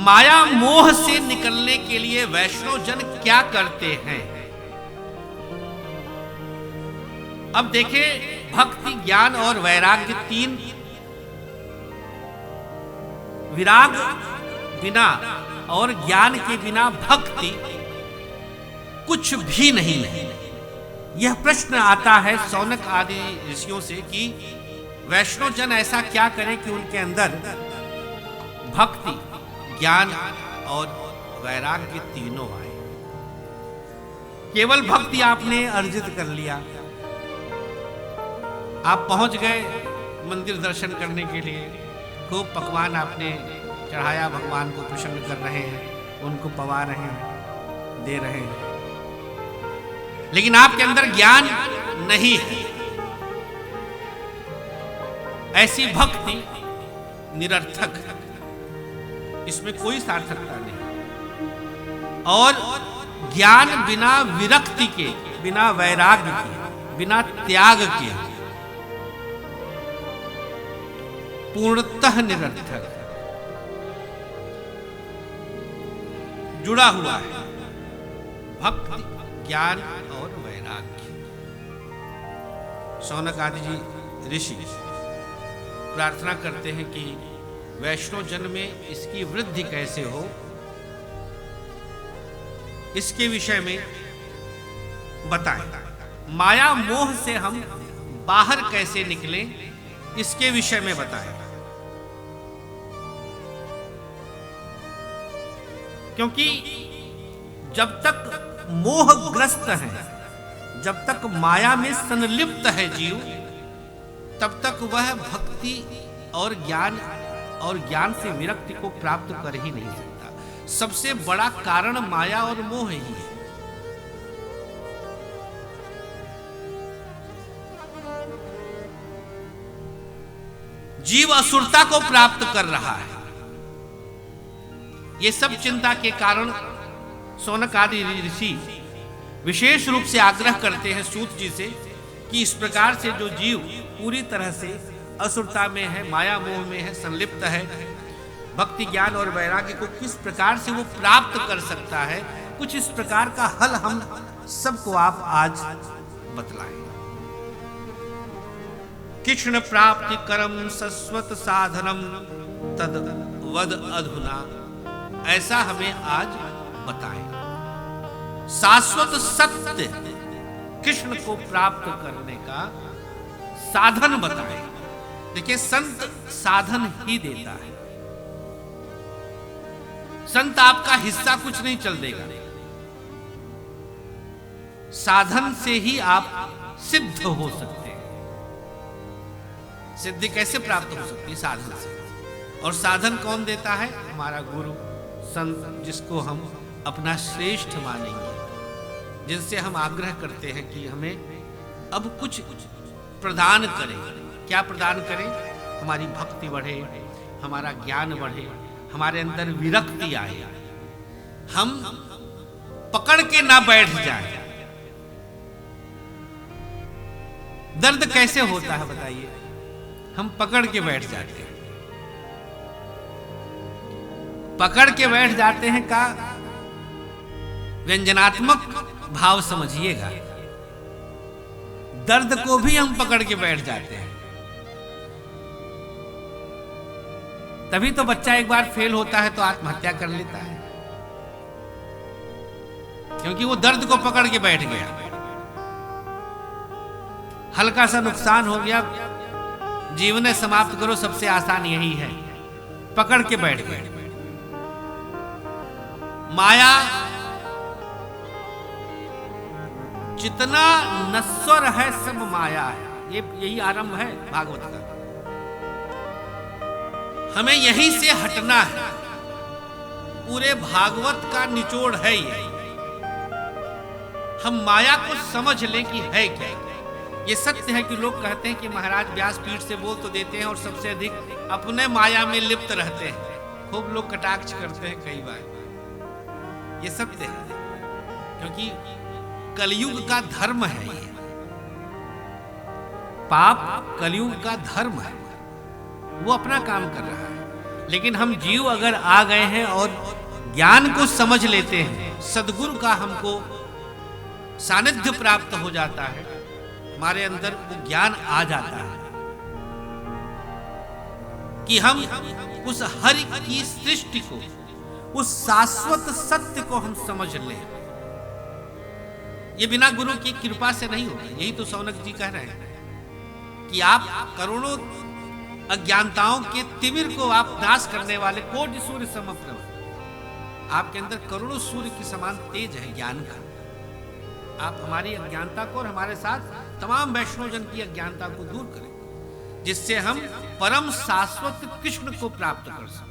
माया मोह से निकलने के लिए वैष्णव जन क्या करते हैं। अब देखें, भक्ति, ज्ञान और वैराग्य तीन। विराग बिना और ज्ञान के बिना भक्ति कुछ भी नहीं है। यह प्रश्न आता है शौनक आदि ऋषियों से कि वैष्णव जन ऐसा क्या करें कि उनके अंदर भक्ति, ज्ञान और वैराग्य तीनों आए। केवल भक्ति आपने अर्जित कर लिया, आप पहुंच गए मंदिर दर्शन करने के लिए, खूब पकवान आपने चढ़ाया, भगवान को प्रसन्न कर रहे हैं, उनको पवा रहे हैं, दे रहे हैं, लेकिन आपके अंदर ज्ञान नहीं है। ऐसी भक्ति निरर्थक है, इसमें कोई सार्थकता नहीं। और ज्ञान बिना विरक्ति के, बिना वैराग्य के, बिना त्याग के पूर्णतः निरर्थक है, जुड़ा हुआ है भक्ति, ज्ञान और वैराग्य। शौनक आदि जी ऋषि प्रार्थना करते हैं कि वैष्णव जन में इसकी वृद्धि कैसे हो, इसके विषय में बताएं। माया मोह से हम बाहर कैसे निकलें, इसके विषय में बताएं। क्योंकि जब तक मोहग्रस्त है, जब तक माया में संलिप्त है जीव, तब तक वह भक्ति और ज्ञान से विरक्ति को प्राप्त कर ही नहीं सकता। सबसे बड़ा कारण माया और मोह ही है। जीव असुरता को प्राप्त कर रहा है। ये सब चिंता के कारण शौनक आदि ऋषि विशेष रूप से आग्रह करते हैं सूत जी से कि इस प्रकार से जो जीव पूरी तरह से असुरता में है, माया मोह में है, संलिप्त है, भक्ति, ज्ञान और वैराग्य को किस प्रकार से वो प्राप्त कर सकता है, कुछ इस प्रकार का हल हम सबको आप आज बतलाएं। कृष्ण प्राप्ति करम सस्वत साधनम तद वद अधुना, ऐसा हमें आज बताएं। शाश्वत सत्य कृष्ण को प्राप्त करने का साधन बताएं। देखिए, संत साधन ही देता है। संत आपका हिस्सा कुछ नहीं चल देगा, साधन से ही आप सिद्ध हो सकते हैं। सिद्धि कैसे प्राप्त हो सकती है? साधन से। और साधन कौन देता है? हमारा गुरु, संत, जिसको हम अपना श्रेष्ठ मानेंगे, जिनसे हम आग्रह करते हैं कि हमें अब कुछ प्रदान करें। क्या प्रदान करें? हमारी भक्ति बढ़े, हमारा ज्ञान बढ़े, हमारे अंदर विरक्ति आए, हम पकड़ के ना बैठ जाए। दर्द कैसे होता है बताइए? हम पकड़ के बैठ जाते हैं। पकड़ के बैठ जाते हैं का व्यंजनात्मक भाव समझिएगा। दर्द को भी हम पकड़ के बैठ जाते हैं। तभी तो बच्चा एक बार फेल होता है तो आत्महत्या कर लेता है, क्योंकि वो दर्द को पकड़ के बैठ गया। हल्का सा नुकसान हो गया, जीवन समाप्त करो, सबसे आसान यही है, पकड़ के बैठ गए। माया जितना नश्वर है सब माया है। यही आरंभ है भागवत का। हमें यहीं से हटना है। पूरे भागवत का निचोड़ है ये। हम माया को समझ लें कि है क्या। ये सत्य है कि लोग कहते हैं कि महाराज व्यासपीठ से बोल तो देते हैं और सबसे अधिक अपने माया में लिप्त रहते हैं। खूब लोग कटाक्ष करते हैं कई बार। ये सत्य है, क्योंकि कलयुग का धर्म है ये। पाप कलयुग का धर्म है, वो अपना काम कर रहा है। लेकिन हम जीव अगर आ गए हैं और ज्ञान को समझ लेते हैं, सद्गुरु का हमको सानिध्य प्राप्त हो जाता है, हमारे अंदर वो ज्ञान आ जाता है कि हम उस हरि की सृष्टि को, उस शाश्वत सत्य को हम समझ लें। ये बिना गुरु की कृपा से नहीं होगा। यही तो सौनक जी कह रहे हैं कि आप करोड़ों अज्ञानताओं के तिमिर को आप नाश करने वाले कोटि सूर्य समप्रभ, आपके अंदर करोड़ों सूर्य की समान तेज है ज्ञान का। आप हमारी अज्ञानता को और हमारे साथ तमाम वैष्णव जन की अज्ञानता को दूर करें, जिससे हम परम शाश्वत कृष्ण को प्राप्त कर सकें।